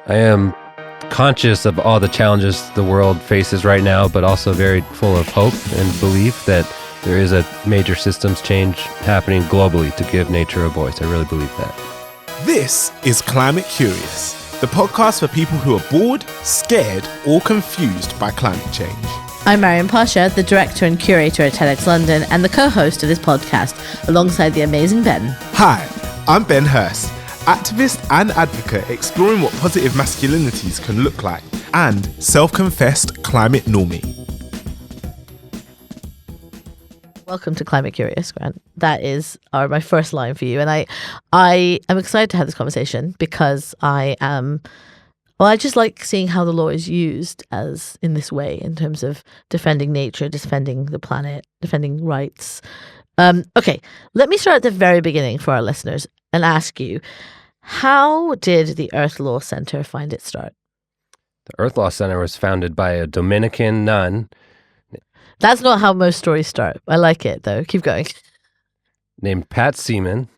I am conscious of all the challenges the world faces right now, but also very full of hope and belief that there is a major systems change happening globally to give nature a voice. I really believe that. This is Climate Curious, the podcast for people who are bored, scared, or confused by climate change. I'm Maryam Pasha, the director and curator at TEDxLondon and the co-host of this podcast, alongside the amazing Ben. Hi, I'm Ben Beheshty, activist and advocate exploring what positive masculinities can look like, and self-confessed climate normie. Welcome to Climate Curious, Grant. That is my first line for you. And I am excited to have this conversation because I just like seeing how the law is used as in this way in terms of defending nature, defending the planet, defending rights. Okay, let me start at the very beginning for our listeners and ask you, how did the Earth Law Center find its start? The Earth Law Center was founded by a Dominican nun. That's not how most stories start. I like it, though. Keep going. Named Pat Seaman,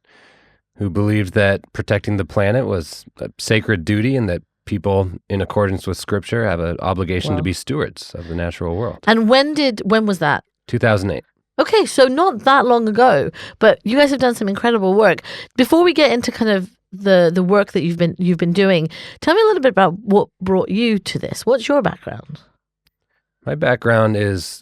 who believed that protecting the planet was a sacred duty and that people, in accordance with Scripture, have an obligation to be stewards of the natural world. And when was that? 2008. Okay, so not that long ago, but you guys have done some incredible work. Before we get into kind of the work that you've been doing, tell me a little bit about what brought you to this. What's your background? My background is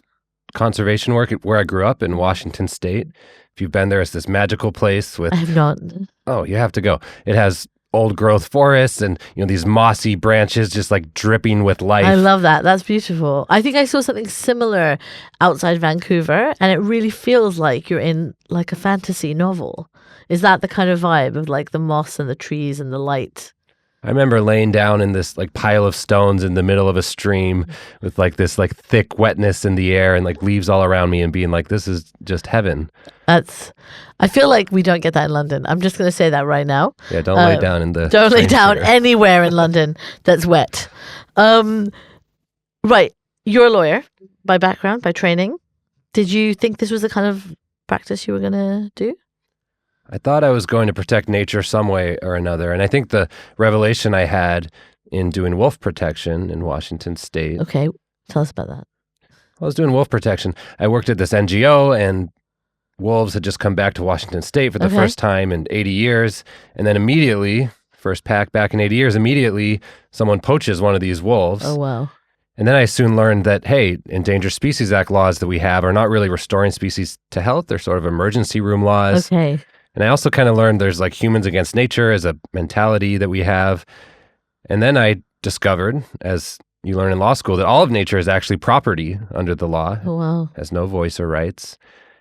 conservation work where I grew up in Washington State. If you've been there, it's this magical place with... I have not. Oh, you have to go. It has old growth forests and these mossy branches just like dripping with life. I love that. That's beautiful. I think I saw something similar outside Vancouver, and it really feels like you're in like a fantasy novel. Is that the kind of vibe of like the moss and the trees and the light? I remember laying down in this like pile of stones in the middle of a stream with like this like thick wetness in the air and like leaves all around me and being like, this is just heaven. I feel like we don't get that in London. I'm just going to say that right now. Yeah, don't lay down in the... Don't lay down anywhere in London that's wet. Right. You're a lawyer by background, by training. Did you think this was the kind of practice you were going to do? I thought I was going to protect nature some way or another. And I think the revelation I had in doing wolf protection in Washington State... Okay, tell us about that. I was doing wolf protection. I worked at this NGO, and wolves had just come back to Washington State for the first time in 80 years. And then immediately, first pack back in 80 years, immediately someone poaches one of these wolves. Oh, wow. And then I soon learned that, hey, Endangered Species Act laws that we have are not really restoring species to health. They're sort of emergency room laws. Okay. And I also kind of learned there's like humans against nature as a mentality that we have. And then I discovered, as you learn in law school, that all of nature is actually property under the law. Oh, wow. Has no voice or rights.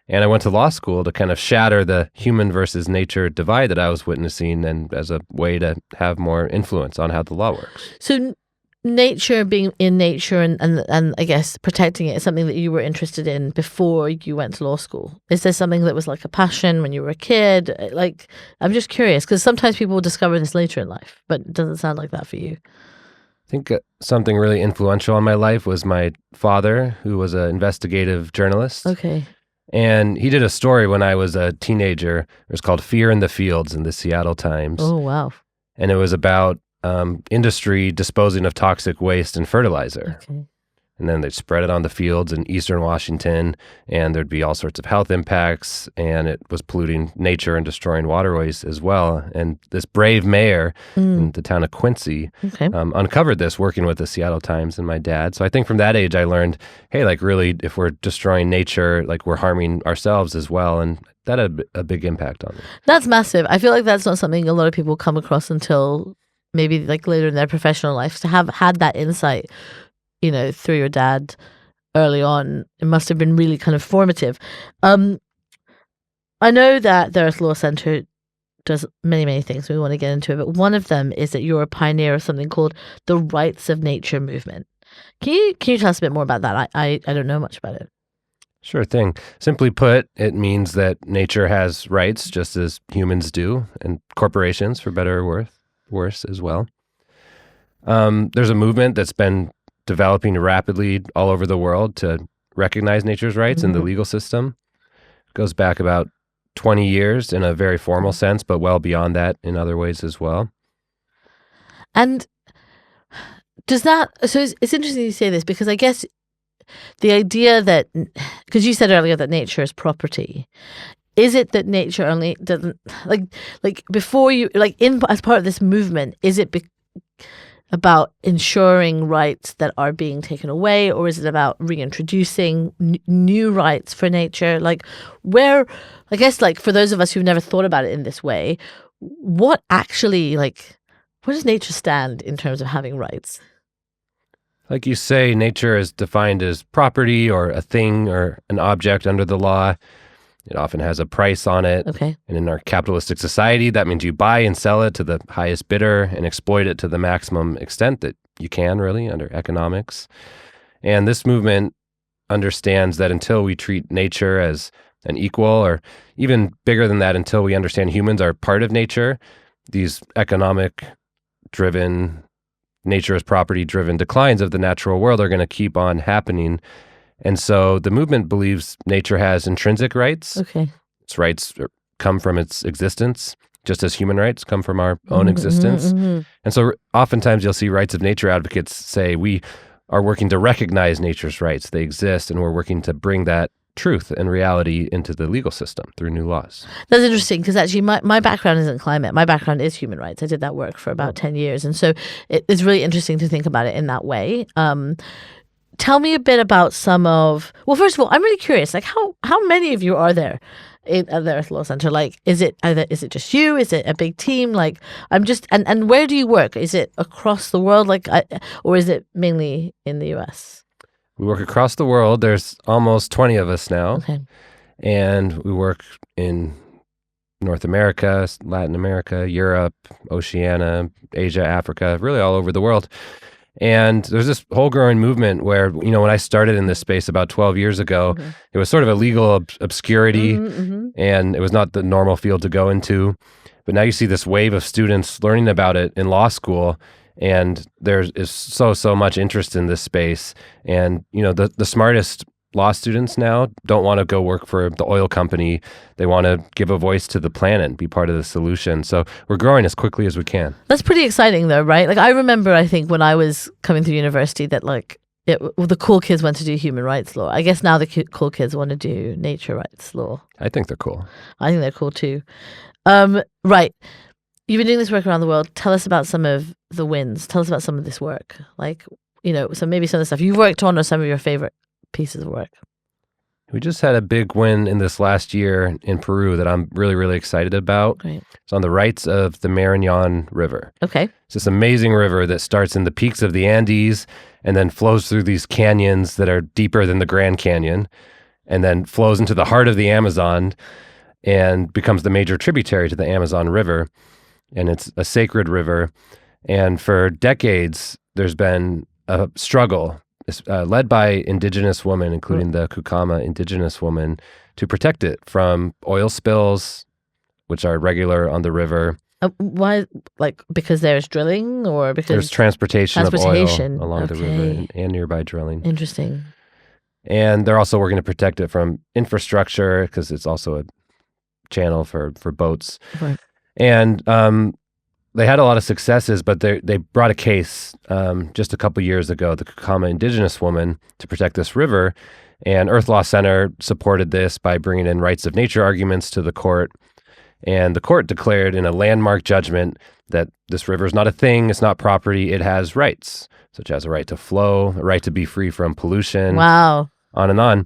And I went to law school to kind of shatter the human versus nature divide that I was witnessing, and as a way to have more influence on how the law works. So nature, being in nature and I guess protecting it is something that you were interested in before you went to law school. Is there something that was like a passion when you were a kid? Like, I'm just curious because sometimes people discover this later in life, but it doesn't sound like that for you. I think something really influential in my life was my father, who was an investigative journalist. Okay. And he did a story when I was a teenager. It was called Fear in the Fields in the Seattle Times. Oh, wow. And it was about industry disposing of toxic waste and fertilizer. Okay. And then they'd spread it on the fields in eastern Washington, and there'd be all sorts of health impacts, and it was polluting nature and destroying waterways as well. And this brave mayor in the town of Quincy uncovered this working with the Seattle Times and my dad. So I think from that age I learned, hey, like really, if we're destroying nature, like we're harming ourselves as well. And that had a big impact on me. That's massive. I feel like that's not something a lot of people come across until maybe like later in their professional lives. To have had that insight, through your dad early on, it must have been really kind of formative. I know that the Earth Law Center does many, many things. We want to get into it, but one of them is that you're a pioneer of something called the Rights of Nature movement. Can you tell us a bit more about that? I don't know much about it. Sure thing. Simply put, it means that nature has rights just as humans do, and corporations, for better or worse as well. There's a movement that's been developing rapidly all over the world to recognize nature's rights in the legal system. It goes back about 20 years in a very formal sense, but well beyond that in other ways as well. And Does that, so it's interesting you say this, because I guess the idea that, because you said earlier that nature is property, is it that nature only doesn't, like before you, like in, as part of this movement, is it about ensuring rights that are being taken away, or is it about reintroducing new rights for nature? Like where, I guess, like for those of us who've never thought about it in this way, what actually, like, where does nature stand in terms of having rights? Like you say, nature is defined as property or a thing or an object under the law. It often has a price on it. Okay. And in our capitalistic society, that means you buy and sell it to the highest bidder and exploit it to the maximum extent that you can, really, under economics. And this movement understands that until we treat nature as an equal, or even bigger than that, until we understand humans are part of nature, these economic-driven, nature as property-driven declines of the natural world are going to keep on happening. And so the movement believes nature has intrinsic rights. Okay. Its rights come from its existence, just as human rights come from our own existence. And so oftentimes you'll see rights of nature advocates say, we are working to recognize nature's rights. They exist, and we're working to bring that truth and reality into the legal system through new laws. That's interesting, because actually my background isn't climate. My background is human rights. I did that work for about 10 years. And so it's really interesting to think about it in that way. Tell me a bit about some of, well, first of all, I'm really curious, like how many of you are there at the Earth Law Center? Like, is it just you? Is it a big team? Like, I'm just, and where do you work? Is it across the world? Like, or is it mainly in the US? We work across the world. There's almost 20 of us now. Okay. And we work in North America, Latin America, Europe, Oceania, Asia, Africa, really all over the world. And there's this whole growing movement where, when I started in this space about 12 years ago, it was sort of a legal obscurity, and it was not the normal field to go into. But now you see this wave of students learning about it in law school, and there is so much interest in this space. And, the smartest law students now don't want to go work for the oil company. They want to give a voice to the planet and be part of the solution. So we're growing as quickly as we can. That's pretty exciting though, right? Like I remember, I think when I was coming through university that the cool kids went to do human rights law. I guess now the cool kids want to do nature rights law. I think they're cool. I think they're cool too. Right. You've been doing this work around the world. Tell us about some of the wins. Tell us about some of this work. Like, so maybe some of the stuff you've worked on or some of your favorite pieces of work. We just had a big win in this last year in Peru that I'm really, really excited about. Great. It's on the rights of the Marañón River. Okay. It's this amazing river that starts in the peaks of the Andes and then flows through these canyons that are deeper than the Grand Canyon, and then flows into the heart of the Amazon and becomes the major tributary to the Amazon River. And it's a sacred river. And for decades, there's been a struggle led by indigenous women, including the Kukama indigenous woman, to protect it from oil spills, which are regular on the river. Why? Like because there's drilling, or because there's transportation of oil along the river and nearby drilling. Interesting. And they're also working to protect it from infrastructure because it's also a channel for boats. Right. And they had a lot of successes, but they brought a case just a couple years ago, the Kukama indigenous woman, to protect this river. And Earth Law Center supported this by bringing in rights of nature arguments to the court. And the court declared in a landmark judgment that this river is not a thing, it's not property, it has rights, such as a right to flow, a right to be free from pollution. Wow. On and on.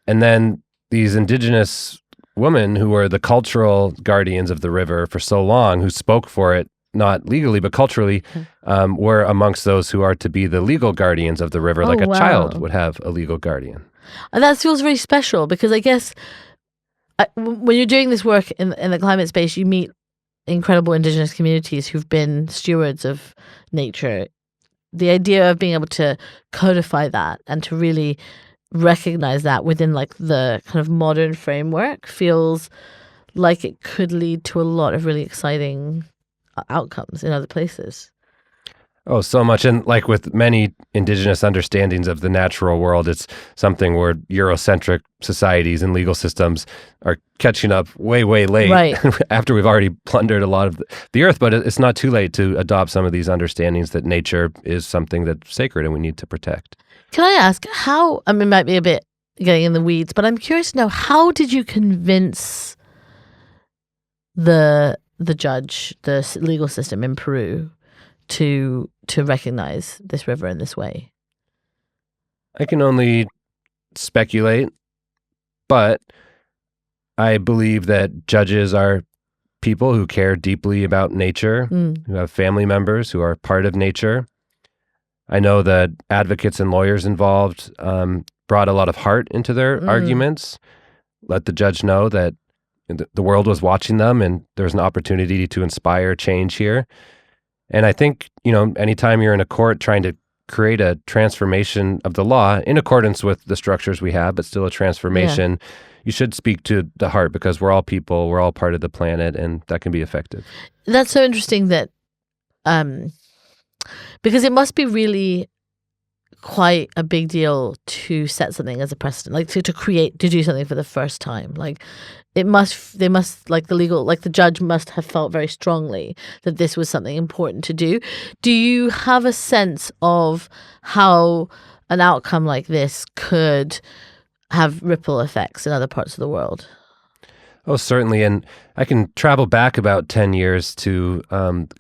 And then these indigenous women who were the cultural guardians of the river for so long, who spoke for it, not legally, but culturally, were amongst those who are to be the legal guardians of the river, like a child would have a legal guardian. And that feels very special because I guess when you're doing this work in the climate space, you meet incredible indigenous communities who've been stewards of nature. The idea of being able to codify that and to really recognize that within like the kind of modern framework feels like it could lead to a lot of really exciting outcomes in other places. Oh, so much. And like with many indigenous understandings of the natural world, it's something where Eurocentric societies and legal systems are catching up way, way late Right. after we've already plundered a lot of the earth. But it's not too late to adopt some of these understandings that nature is something that's sacred and we need to protect. Can I ask how, I mean, it might be a bit getting in the weeds, but I'm curious to know, how did you convince the judge, the legal system in Peru to recognize this river in this way? I can only speculate, but I believe that judges are people who care deeply about nature, who have family members who are part of nature. I know that advocates and lawyers involved brought a lot of heart into their arguments, let the judge know that the world was watching them and there's an opportunity to inspire change here. And I think, anytime you're in a court trying to create a transformation of the law in accordance with the structures we have, but still a transformation, you should speak to the heart, because we're all people, we're all part of the planet, and that can be effective. That's so interesting that, because it must be really quite a big deal to set something as a precedent, like to do something for the first time. Like the judge must have felt very strongly that this was something important to do. Do you have a sense of how an outcome like this could have ripple effects in other parts of the world? Oh, certainly. And I can travel back about 10 years to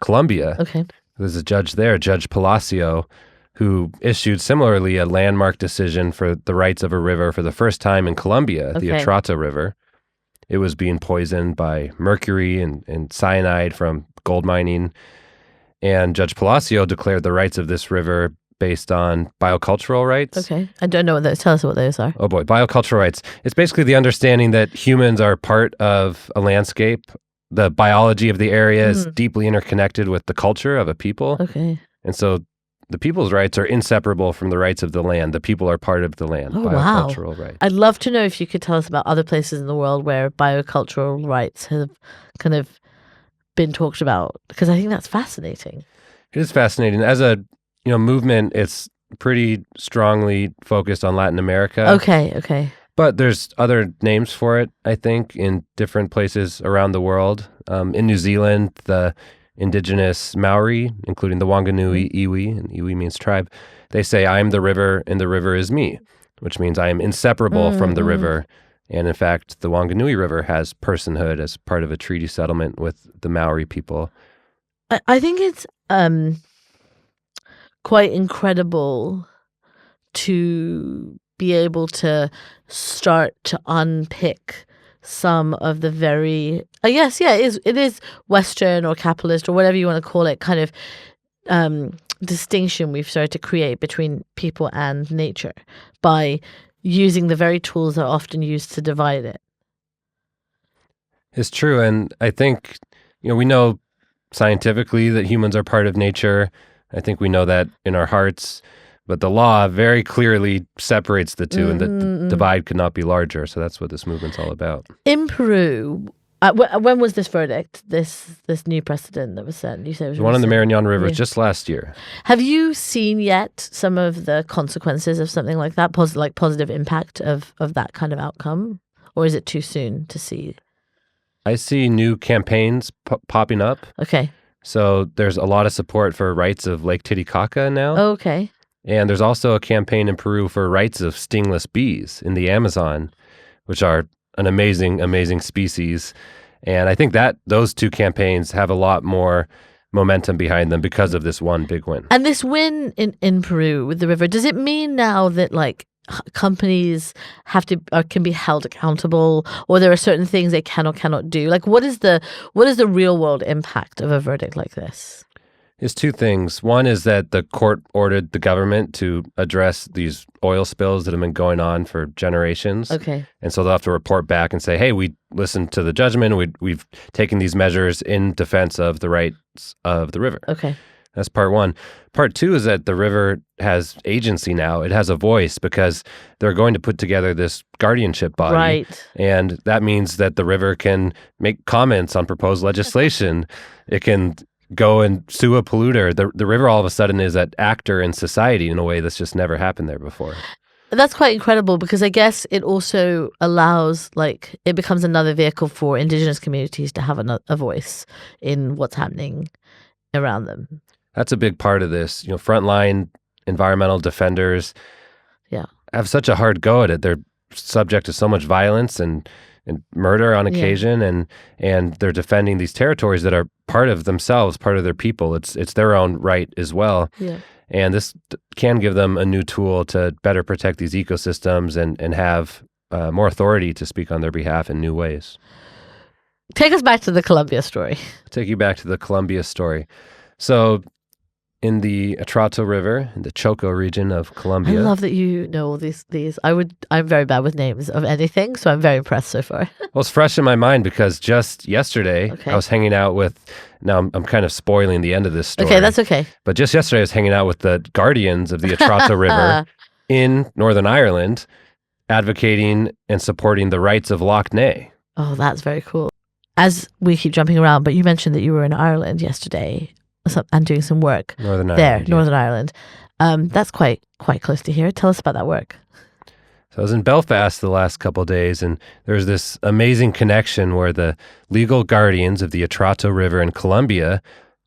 Colombia. Okay. There's a judge there, Judge Palacio, who issued similarly a landmark decision for the rights of a river for the first time in Colombia, the Atrato River. It was being poisoned by mercury and cyanide from gold mining. And Judge Palacio declared the rights of this river based on biocultural rights. Okay. I don't know what those, tell us what those are. Oh boy, biocultural rights. It's basically the understanding that humans are part of a landscape. The biology of the area is deeply interconnected with the culture of a people. Okay. And so the people's rights are inseparable from the rights of the land. The people are part of the land. Oh, biocultural wow. rights. I'd love to know if you could tell us about other places in the world where biocultural rights have kind of been talked about, because I think that's fascinating. It is fascinating. As a movement, it's pretty strongly focused on Latin America. Okay. But there's other names for it, I think, in different places around the world. In New Zealand, the indigenous Maori, including the Wanganui iwi, and iwi means tribe, they say, "I am the river and the river is me," which means I am inseparable from the river. And in fact, the Wanganui River has personhood as part of a treaty settlement with the Maori people. I think it's quite incredible to be able to start to unpick some of the very, I guess, it is Western or capitalist or whatever you want to call it, kind of distinction we've started to create between people and nature by using the very tools that are often used to divide it. It's true. And I think, we know scientifically that humans are part of nature. I think we know that in our hearts. But the law very clearly separates the two, and the divide could not be larger. So that's what this movement's all about. In Peru, when was this verdict, this new precedent that was set? You said it was the one in the Maryam River just last year. Have you seen yet some of the consequences of something like that, positive impact of that kind of outcome? Or is it too soon to see? I see new campaigns popping up. Okay. So there's a lot of support for rights of Lake Titicaca now. Okay. And there's also a campaign in Peru for rights of stingless bees in the Amazon, which are an amazing, amazing species. And I think that those two campaigns have a lot more momentum behind them because of this one big win. And this win in Peru with the river, does it mean now that companies have to can be held accountable, or there are certain things they can or cannot do? What is the real world impact of a verdict like this? Is two things. One is that the court ordered the government to address these oil spills that have been going on for generations. Okay. And so they'll have to report back and say, hey, we listened to the judgment. We've taken these measures in defense of the rights of the river. Okay. That's part one. Part two is that the river has agency now. It has a voice because they're going to put together this guardianship body. Right. And that means that the river can make comments on proposed legislation. It can go and sue a polluter. The river all of a sudden is an actor in society in a way that's just never happened there before. That's quite incredible because I guess it also allows, like, it becomes another vehicle for Indigenous communities to have a voice in what's happening around them. That's a big part of this. Frontline environmental defenders have such a hard go at it. They're subject to so much violence and murder on occasion, and they're defending these territories that are part of themselves, part of their people. It's their own right as well. Yeah. And this can give them a new tool to better protect these ecosystems and have more authority to speak on their behalf in new ways. Take us back to the Colombia story. I'll take you back to the Colombia story. So in the Atrato River, in the Choco region of Colombia. I love that you know all these. I'm very bad with names of anything, so I'm very impressed so far. Well, it's fresh in my mind because just yesterday I was hanging out with, now I'm kind of spoiling the end of this story. Okay, that's okay. But just yesterday I was hanging out with the guardians of the Atrato River in Northern Ireland, advocating and supporting the rights of Lough Neagh. Oh, that's very cool. As we keep jumping around, but you mentioned that you were in Ireland yesterday and doing some work Northern Ireland. That's quite close to here. Tell us about that work. So I was in Belfast the last couple of days, and there's this amazing connection where the legal guardians of the Atrato River in Colombia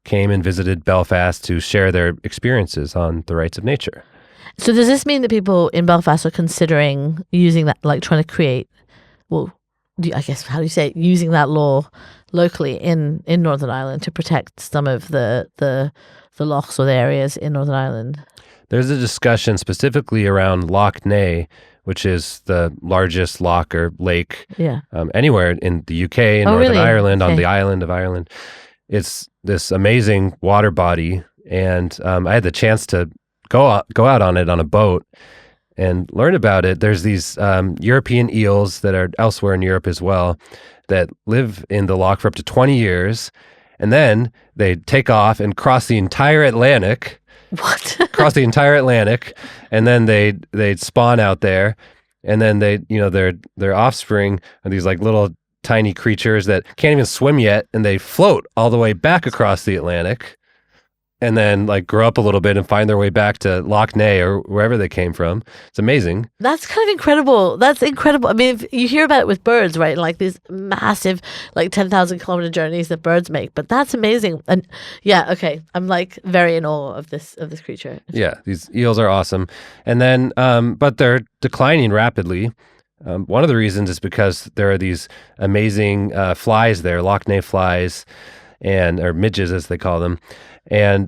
came and visited Belfast to share their experiences on the rights of nature. So does this mean that people in Belfast are considering using that, like trying to create, I guess, how do you say it, using that law locally in Northern Ireland to protect some of the lochs or the areas in Northern Ireland? There's a discussion specifically around Lough Neagh, which is the largest loch or lake anywhere in the UK, in Northern Ireland, on the island of Ireland. It's this amazing water body, and I had the chance to go out on it on a boat and learn about it. There's these European eels that are elsewhere in Europe as well that live in the loch for up to 20 years, and then they take off and cross the entire Atlantic. What? Cross the entire Atlantic, and then they spawn out there, and then their offspring are these like little tiny creatures that can't even swim yet, and they float all the way back across the Atlantic, and then like grow up a little bit and find their way back to Lough Neagh or wherever they came from. It's amazing. That's kind of incredible. That's incredible. I mean, you hear about it with birds, right? Like these massive, like 10,000 kilometer journeys that birds make. But that's amazing. And okay, I'm like very in awe of this creature. Yeah, these eels are awesome. And then, but they're declining rapidly. One of the reasons is because there are these amazing flies there, Lough Neagh flies, or midges as they call them. And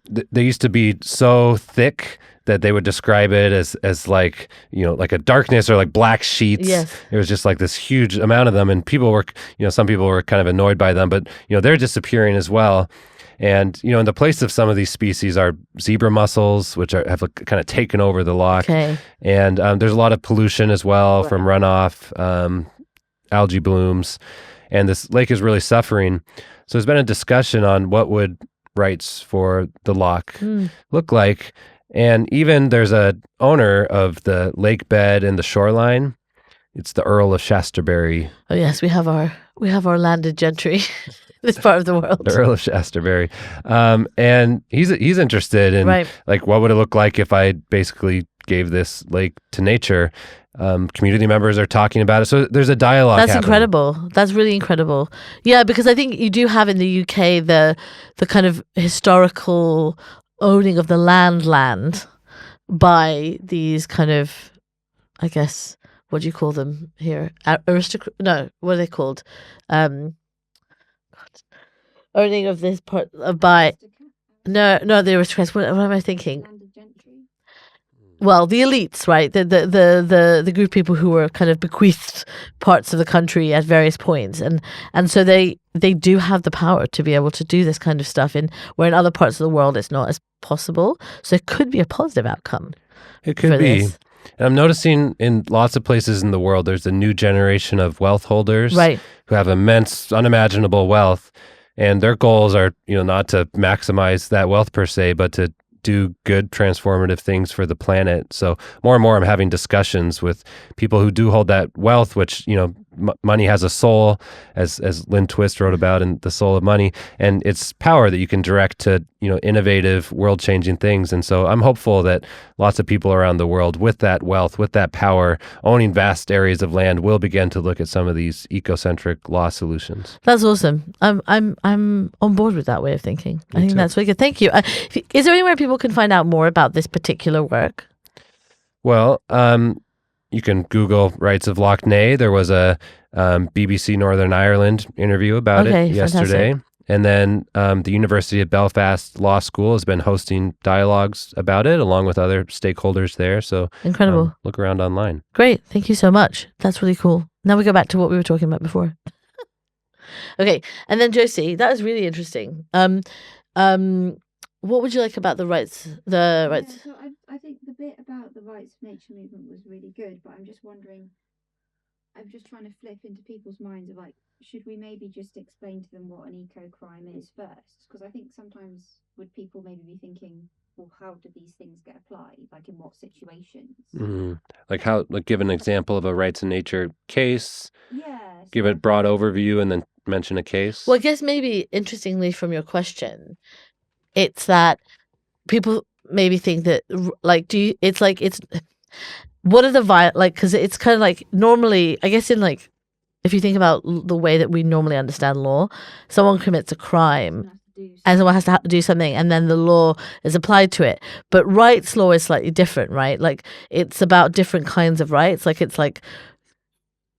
they used to be so thick that they would describe it as like, like a darkness or like black sheets. Yes. It was just like this huge amount of them, and people were, some people were kind of annoyed by them, but they're disappearing as well. And in the place of some of these species are zebra mussels, which have kind of taken over the loch. Okay. And there's a lot of pollution as well from runoff, algae blooms, and this lake is really suffering. So there's been a discussion on what would rights for the loch look like, and even there's a owner of the lake bed and the shoreline. It's the Earl of Shaftesbury. Oh yes, we have our landed gentry. This part of the world. The Earl of Shaftesbury, and he's interested in like what would it look like if I basically gave this lake to nature. Community members are talking about it, so there's a dialogue. That's happening. Incredible. That's really incredible. Yeah, because I think you do have in the UK the kind of historical owning of the land by these kind of, I guess, what do you call them here? No, what are they called? Owning of this part by the aristocrats. What am I thinking? Well, the elites, right? The group of people who were kind of bequeathed parts of the country at various points, and so they do have the power to be able to do this kind of stuff where in other parts of the world it's not as possible. So it could be a positive outcome. It could be. And I'm noticing in lots of places in the world, there's a new generation of wealth holders who have immense, unimaginable wealth, and their goals are, not to maximize that wealth per se, but to do good transformative things for the planet. So more and more I'm having discussions with people who do hold that wealth, which, money has a soul, as Lynn Twist wrote about in The Soul of Money, and it's power that you can direct to, innovative, world-changing things. And so I'm hopeful that lots of people around the world with that wealth, with that power, owning vast areas of land, will begin to look at some of these ecocentric law solutions. That's awesome. I'm on board with that way of thinking. I think that's really good. Thank you. Is there anywhere people can find out more about this particular work? Well, you can Google Rights of Loch Ness. There was a BBC Northern Ireland interview about it yesterday. Fantastic. And then the University of Belfast Law School has been hosting dialogues about it along with other stakeholders there. So incredible. Look around online. Great. Thank you so much. That's really cool. Now we go back to what we were talking about before. Okay. And then Josie, that was really interesting. What would you like about the rights? So I think the bit about the rights of nature movement was really good, but I'm just wondering, I'm just trying to flip into people's minds of like, should we maybe just explain to them what an eco-crime is first? Because I think sometimes would people maybe be thinking, well, how do these things get applied? Like in what situations? Mm-hmm. Like give an example of a rights of nature case. Yeah. Give a broad overview and then mention a case. Well, I guess maybe interestingly from your question, it's that people maybe think that what are the because it's kind of like normally, I guess in like, if you think about the way that we normally understand law, someone commits a crime and someone has to do something and then the law is applied to it. But rights law is slightly different, right? Like it's about different kinds of rights. Like it's like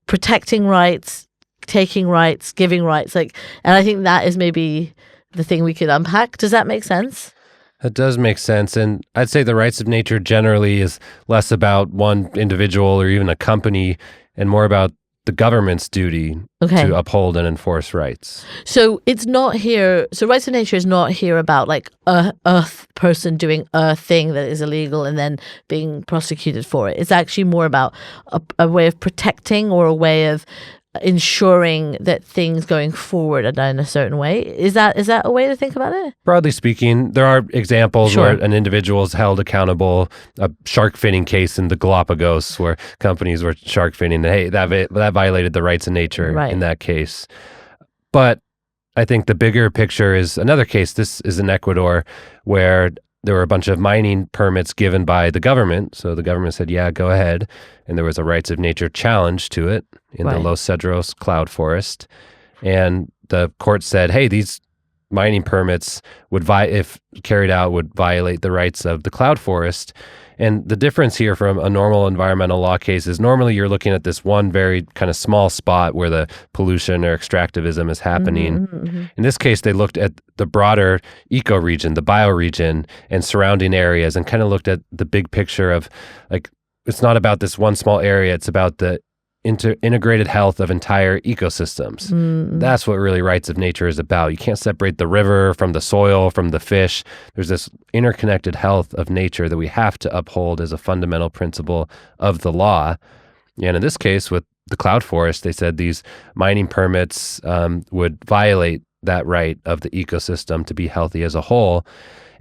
protecting rights, taking rights, giving rights. And I think that is maybe the thing we could unpack. Does that make sense? That does make sense. And I'd say the rights of nature generally is less about one individual or even a company and more about the government's duty to uphold and enforce rights. So it's not here. So rights of nature is not here about like a person doing a thing that is illegal and then being prosecuted for it. It's actually more about a way of protecting or a way of ensuring that things going forward are done in a certain way. Is that a way to think about it? Broadly speaking, there are examples where an individual is held accountable. A shark finning case in the Galapagos where companies were shark finning. Hey, that violated the rights of nature in that case. But I think the bigger picture is another case. This is in Ecuador where there were a bunch of mining permits given by the government. So the government said, yeah, go ahead. And there was a rights of nature challenge to it in the Los Cedros cloud forest. And the court said, hey, these mining permits if carried out, would violate the rights of the cloud forest. And the difference here from a normal environmental law case is normally you're looking at this one very kind of small spot where the pollution or extractivism is happening. Mm-hmm. In this case, they looked at the broader ecoregion, the bioregion, and surrounding areas and kind of looked at the big picture of like, it's not about this one small area, it's about the integrated health of entire ecosystems. Mm-hmm. That's what really rights of nature is about. You can't separate the river from the soil, from the fish. There's this interconnected health of nature that we have to uphold as a fundamental principle of the law. And in this case, with the cloud forest, they said these mining permits would violate that right of the ecosystem to be healthy as a whole.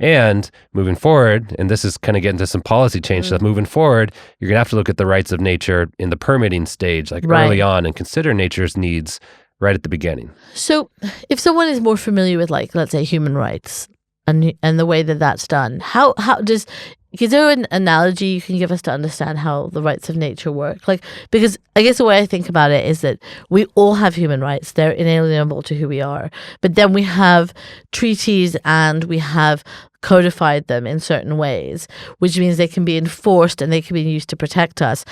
And moving forward, and this is kind of getting to some policy change stuff, moving forward, you're going to have to look at the rights of nature in the permitting stage, like early on, and consider nature's needs right at the beginning. So if someone is more familiar with, like, let's say human rights and the way that that's done, is there an analogy you can give us to understand how the rights of nature work? Like, because I guess the way I think about it is that we all have human rights. They're inalienable to who we are. But then we have treaties and we have codified them in certain ways, which means they can be enforced and they can be used to protect us.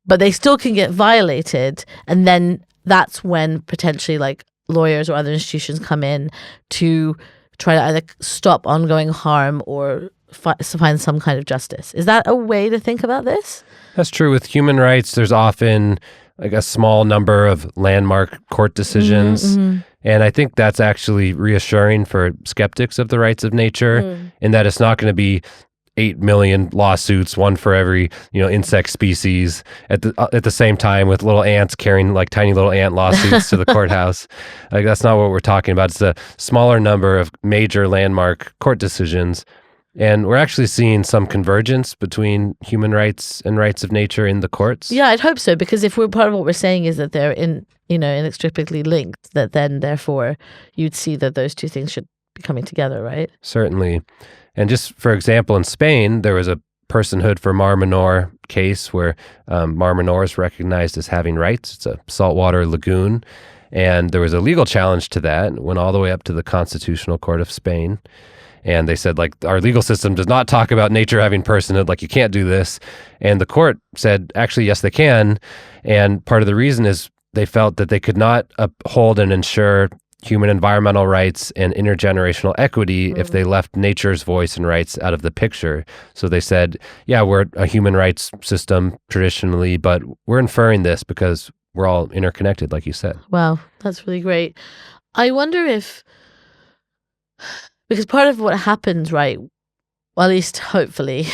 But they still can get violated. And then that's when potentially like lawyers or other institutions come in to try to either stop ongoing harm or find some kind of justice. Is that a way to think about this? That's true. With human rights, there's often like a small number of landmark court decisions. Mm-hmm. And I think that's actually reassuring for skeptics of the rights of nature in that it's not going to be 8 million lawsuits, one for every, insect species at the same time with little ants carrying like tiny little ant lawsuits to the courthouse. Like that's not what we're talking about. It's a smaller number of major landmark court decisions. And we're actually seeing some convergence between human rights and rights of nature in the courts. Yeah, I'd hope so, because if we're part of what we're saying is that they're inextricably linked, that then therefore you'd see that those two things should be coming together, right? Certainly. And just for example, in Spain, there was a personhood for Mar Menor case where Mar Menor is recognized as having rights. It's a saltwater lagoon. And there was a legal challenge to that. It went all the way up to the Constitutional Court of Spain. And they said, like, our legal system does not talk about nature having personhood, like, you can't do this. And the court said, actually, yes, they can. And part of the reason is they felt that they could not uphold and ensure human environmental rights and intergenerational equity if they left nature's voice and rights out of the picture. So they said, yeah, we're a human rights system traditionally, but we're inferring this because we're all interconnected, like you said. Wow, that's really great. I wonder if, because part of what happens, right, well, at least hopefully,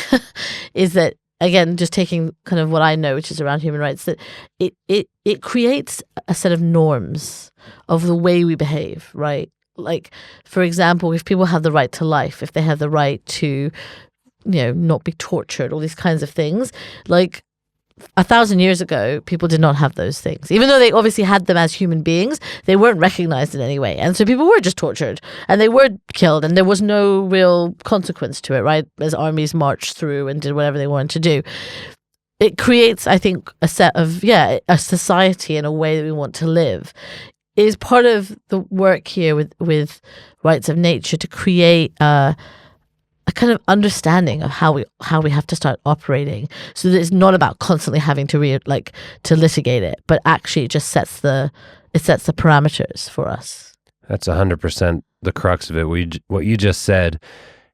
is that, again, just taking kind of what I know, which is around human rights, that it creates a set of norms of the way we behave, right? Like, for example, if people have the right to life, if they have the right to, not be tortured, all these kinds of things, like 1,000 years ago, people did not have those things. Even though they obviously had them as human beings, they weren't recognized in any way. And so people were just tortured and they were killed and there was no real consequence to it, right? As armies marched through and did whatever they wanted to do. It creates, I think, a set of, a society and a way that we want to live. It is part of the work here with rights of nature to create a kind of understanding of how we have to start operating, so that it's not about constantly having to litigate it, but actually it just sets the parameters for us. That's 100% the crux of it. What you just said,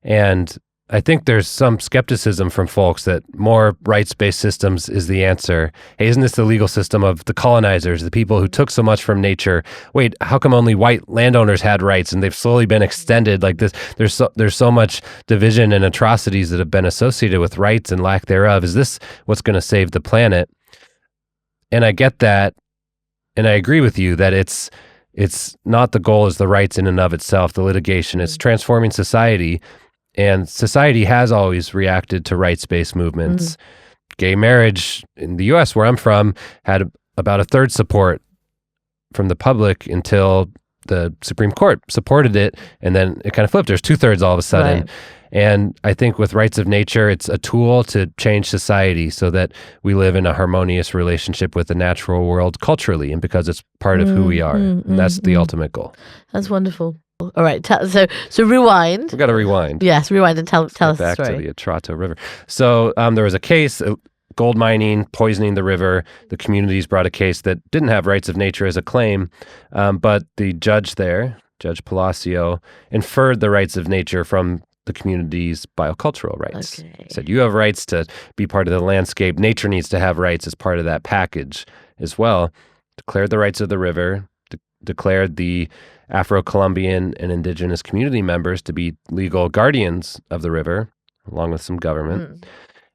and I think there's some skepticism from folks that more rights-based systems is the answer. Hey, isn't this the legal system of the colonizers, the people who took so much from nature? Wait, how come only white landowners had rights and they've slowly been extended like this? There's so much division and atrocities that have been associated with rights and lack thereof. Is this what's going to save the planet? And I get that, and I agree with you that it's not the goal is the rights in and of itself, the litigation. It's transforming society. And society has always reacted to rights-based movements. Gay marriage in the U.S., where I'm from, had about a third support from the public until the Supreme Court supported it, and then it kind of flipped. There's 2/3 all of a sudden. Right. And I think with rights of nature, it's a tool to change society so that we live in a harmonious relationship with the natural world culturally, and because it's part of who we are. And that's the ultimate goal. That's wonderful. All right, so rewind. We got to rewind. Yes, rewind and tell us the story. Back to the Atrato River. So there was a case, gold mining, poisoning the river. The communities brought a case that didn't have rights of nature as a claim, but the judge there, Judge Palacio, inferred the rights of nature from the community's biocultural rights. Okay. Said, you have rights to be part of the landscape. Nature needs to have rights as part of that package as well. Declared the rights of the river, declared the Afro-Colombian and indigenous community members to be legal guardians of the river, along with some government.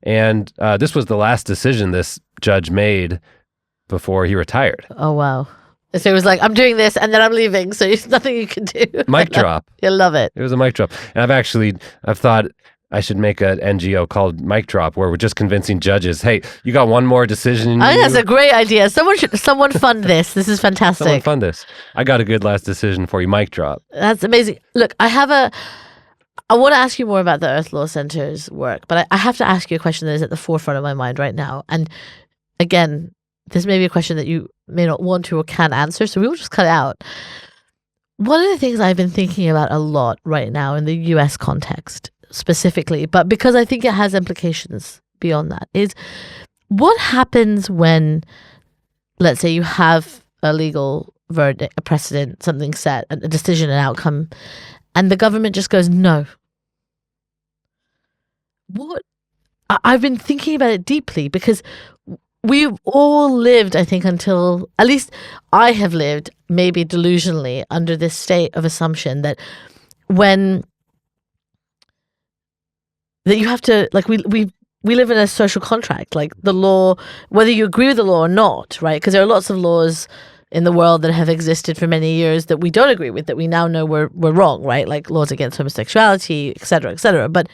And this was the last decision this judge made before he retired. Oh, wow. So it was like, I'm doing this and then I'm leaving, so there's nothing you can do. Mic drop. You love it. It was a mic drop. And I've thought I should make an NGO called Mic Drop, where we're just convincing judges, hey, you got one more decision. I think that's a great idea. Someone fund this. This is fantastic. Someone fund this. I got a good last decision for you. Mic drop. That's amazing. Look, I want to ask you more about the Earth Law Center's work, but I have to ask you a question that is at the forefront of my mind right now. And again, this may be a question that you may not want to or can answer, so we will just cut it out. One of the things I've been thinking about a lot right now in the US context specifically, but because I think it has implications beyond that, is what happens when, let's say, you have a legal verdict, a precedent, something set, a decision, an outcome, and the government just goes, no. I've been thinking about it deeply, because we've all lived, I think, until, at least I have lived, maybe delusionally, under this state of assumption that that you have to, like, we live in a social contract, like the law, whether you agree with the law or not, right? Because there are lots of laws in the world that have existed for many years that we don't agree with, that we now know were wrong, right? Like laws against homosexuality, et cetera, et cetera. But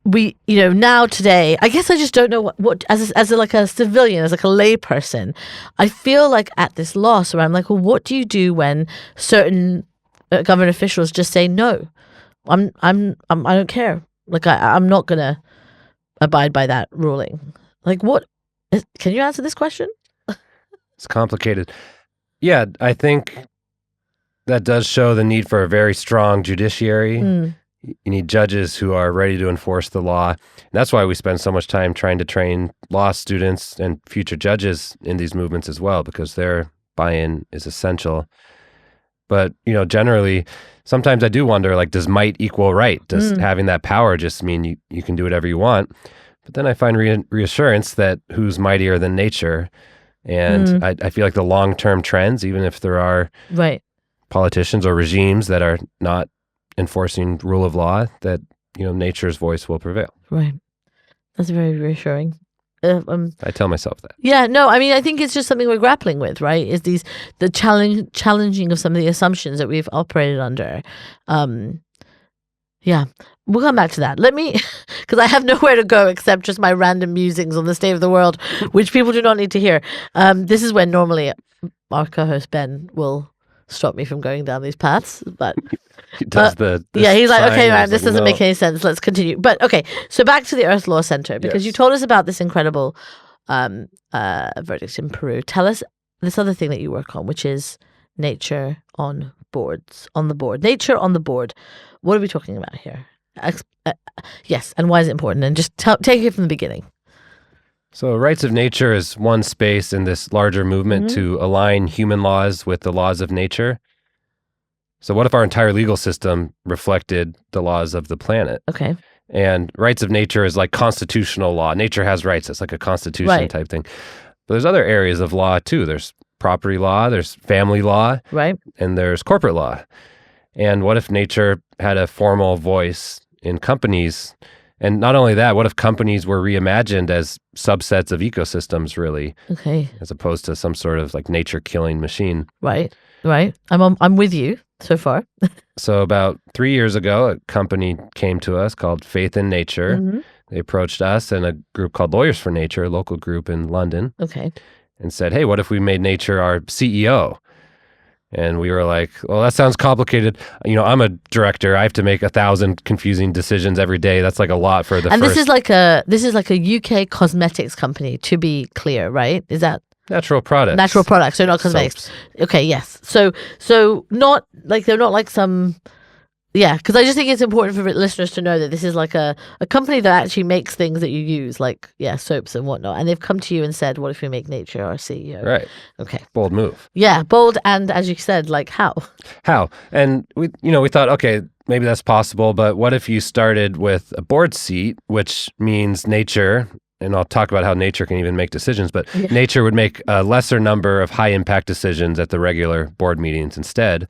we, now today, I guess I just don't know what as like a civilian, as like a lay person, I feel like at this loss where I'm like, well, what do you do when certain government officials just say no? I don't care. Like I'm not gonna abide by that ruling. Like can you answer this question? It's complicated. Yeah, I think that does show the need for a very strong judiciary. You need judges who are ready to enforce the law. And that's why we spend so much time trying to train law students and future judges in these movements as well, because their buy-in is essential. But, generally, sometimes I do wonder, like, does might equal right? Does having that power just mean you can do whatever you want? But then I find reassurance that who's mightier than nature. And I feel like the long-term trends, even if there are politicians or regimes that are not enforcing rule of law, that nature's voice will prevail. Right. That's very reassuring. I tell myself that. Yeah, no, I mean, I think it's just something we're grappling with, right? Is the challenging of some of the assumptions that we've operated under. Yeah, we'll come back to that. Let me, because I have nowhere to go except just my random musings on the state of the world, which people do not need to hear. This is when normally our co-host Ben will stop me from going down these paths, but he does he's like, okay, man, this doesn't no. make any sense. Let's continue. But okay, so back to the Earth Law Center, because you told us about this incredible verdict in Peru. Tell us this other thing that you work on, which is nature on the board. Nature on the board. What are we talking about here? Yes, and why is it important? And just take it from the beginning. So rights of nature is one space in this larger movement to align human laws with the laws of nature. So what if our entire legal system reflected the laws of the planet? Okay. And rights of nature is like constitutional law. Nature has rights. It's like a constitution type thing. But there's other areas of law too. There's property law, there's family law, and there's corporate law. And what if nature had a formal voice in companies? And not only that, what if companies were reimagined as subsets of ecosystems, really? Okay. As opposed to some sort of like nature-killing machine. Right. I'm with you so far. So about 3 years ago, a company came to us called Faith in Nature. They approached us and a group called Lawyers for Nature, a local group in London. Okay. And said, hey, what if we made nature our CEO? And we were like, well, that sounds complicated. I'm a director. I have to make 1,000 confusing decisions every day. That's like a lot for the first. And this is like a UK cosmetics company, to be clear, right? Is that natural products? Natural products, so not cosmetics. Soaps. Okay, yes. So not like they're not like some. Yeah, because I just think it's important for listeners to know that this is like a company that actually makes things that you use, like, soaps and whatnot. And they've come to you and said, what if we make nature our CEO? Right. Okay. Bold move. Yeah, bold. And as you said, like how? And we thought, okay, maybe that's possible. But what if you started with a board seat, which means nature, and I'll talk about how nature can even make decisions, but nature would make a lesser number of high impact decisions at the regular board meetings instead.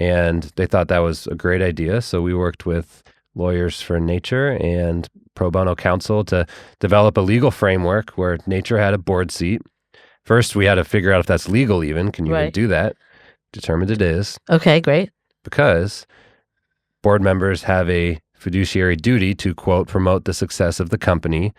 And they thought that was a great idea. So we worked with Lawyers for Nature and Pro Bono Counsel to develop a legal framework where nature had a board seat. First, we had to figure out if that's legal even. Can you even do that? Determined it is. Okay, great. Because board members have a fiduciary duty to, quote, promote the success of the company.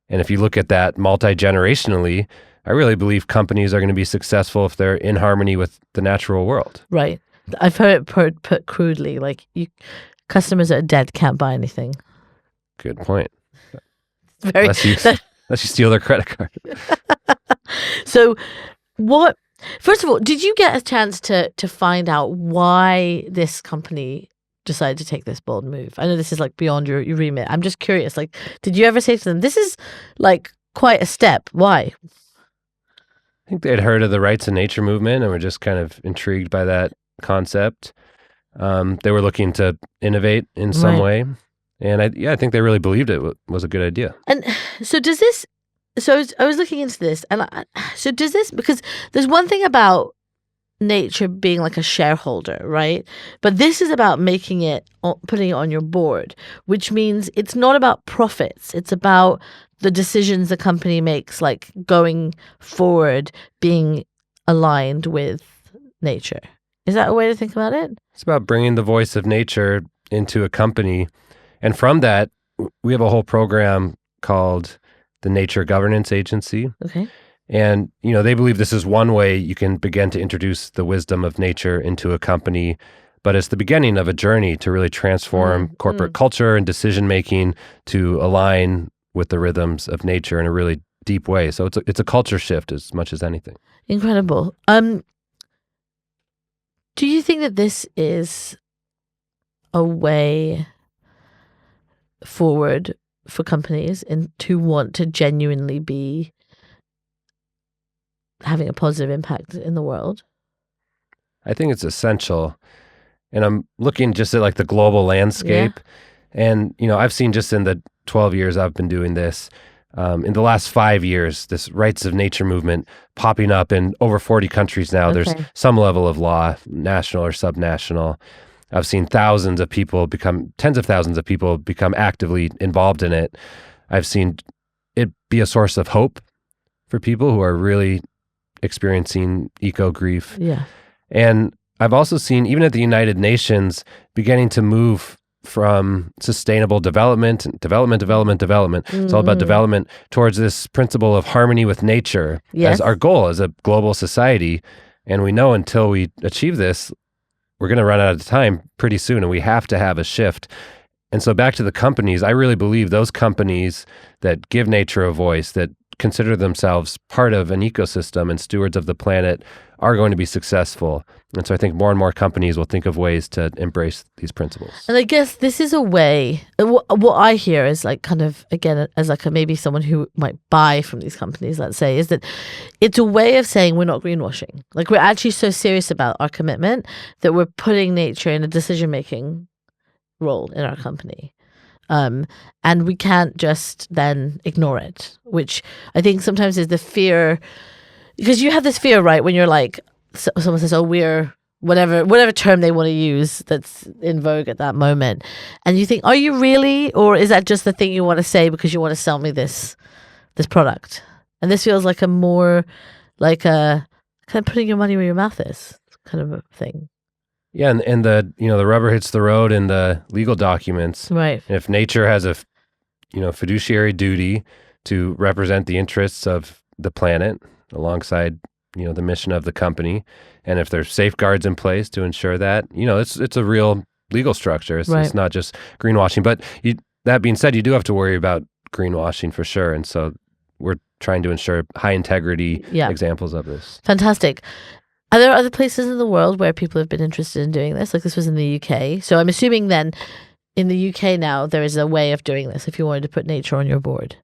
And if you look at that multi-generationally, I really believe companies are going to be successful if they're in harmony with the natural world. Right. I've heard it put crudely, like customers that are dead can't buy anything. Good point. Unless you steal their credit card. So first of all, did you get a chance to find out why this company decided to take this bold move? I know this is like beyond your remit. I'm just curious, like, did you ever say to them, this is like quite a step? Why? I think they had heard of the rights of nature movement and were just kind of intrigued by that concept. They were looking to innovate in some way. And I think they really believed it was a good idea. And so does this, I was looking into this, and so does this, because there's one thing about nature being like a shareholder, right? But this is about putting it on your board, which means it's not about profits. It's about the decisions the company makes, like going forward, being aligned with nature. Is that a way to think about it? It's about bringing the voice of nature into a company. And from that, we have a whole program called the Nature Governance Agency. Okay. And, they believe this is one way you can begin to introduce the wisdom of nature into a company. But it's the beginning of a journey to really transform corporate culture and decision-making to align with the rhythms of nature in a really deep way. So it's a culture shift as much as anything. Incredible. Do you think that this is a way forward for companies to want to genuinely be having a positive impact in the world? I think it's essential. And I'm looking just at like the global landscape. And, I've seen just in the 12 years I've been doing this, in the last 5 years, this rights of nature movement popping up in over 40 countries now. Okay. There's some level of law, national or subnational. I've seen tens of thousands of people become actively involved in it. I've seen it be a source of hope for people who are really experiencing eco-grief. Yeah. And I've also seen, even at the United Nations, beginning to move from sustainable development. It's all about development towards this principle of harmony with nature as our goal as a global society. And we know until we achieve this, we're going to run out of time pretty soon, and we have to have a shift. And so back to the companies, I really believe those companies that give nature a voice, that consider themselves part of an ecosystem and stewards of the planet, are going to be successful. And so I think more and more companies will think of ways to embrace these principles. And I guess this is a way, what I hear is like kind of, again, as like maybe someone who might buy from these companies, let's say, is that it's a way of saying we're not greenwashing. Like we're actually so serious about our commitment that we're putting nature in a decision-making role in our company. And we can't just then ignore it, which I think sometimes is the fear, because you have this fear, right? When you're like, someone says, oh, we're whatever term they want to use that's in vogue at that moment. And you think, are you really? Or is that just the thing you want to say because you want to sell me this product? And this feels like a more like a kind of putting your money where your mouth is kind of a thing. Yeah, and the the rubber hits the road in the legal documents. Right. And if nature has a fiduciary duty to represent the interests of the planet alongside the mission of the company, and if there's safeguards in place to ensure that, it's a real legal structure. It's not just greenwashing. But that being said, you do have to worry about greenwashing for sure. And so we're trying to ensure high integrity examples of this. Fantastic. Are there other places in the world where people have been interested in doing this? Like this was in the UK. So I'm assuming then in the UK now there is a way of doing this if you wanted to put nature on your board.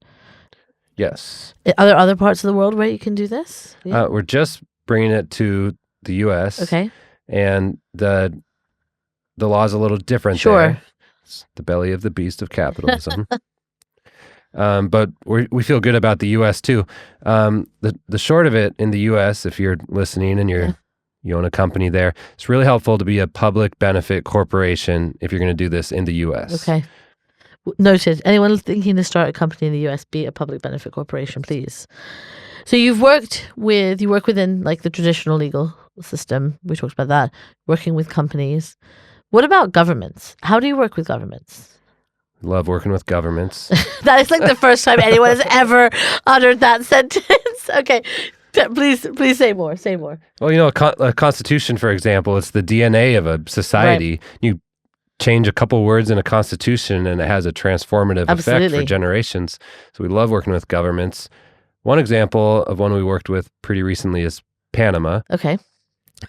Yes. Are there other parts of the world where you can do this? Yeah. We're just bringing it to the US. Okay. And the law's a little different Sure. there. It's the belly of the beast of capitalism. But we feel good about the U.S. too. The short of it in the U.S., if you're listening and you own a company there, it's really helpful to be a public benefit corporation if you're going to do this in the U.S. Okay. Noted. Anyone thinking to start a company in the U.S., be a public benefit corporation, please. So you work within like the traditional legal system. We talked about that. Working with companies. What about governments? How do you work with governments? Love working with governments. That is like the first time anyone has ever uttered that sentence. Okay, please say more. Say more. Well, a constitution, for example, it's the DNA of a society. Right. You change a couple words in a constitution and it has a transformative effect for generations. So we love working with governments. One example of one we worked with pretty recently is Panama. Okay.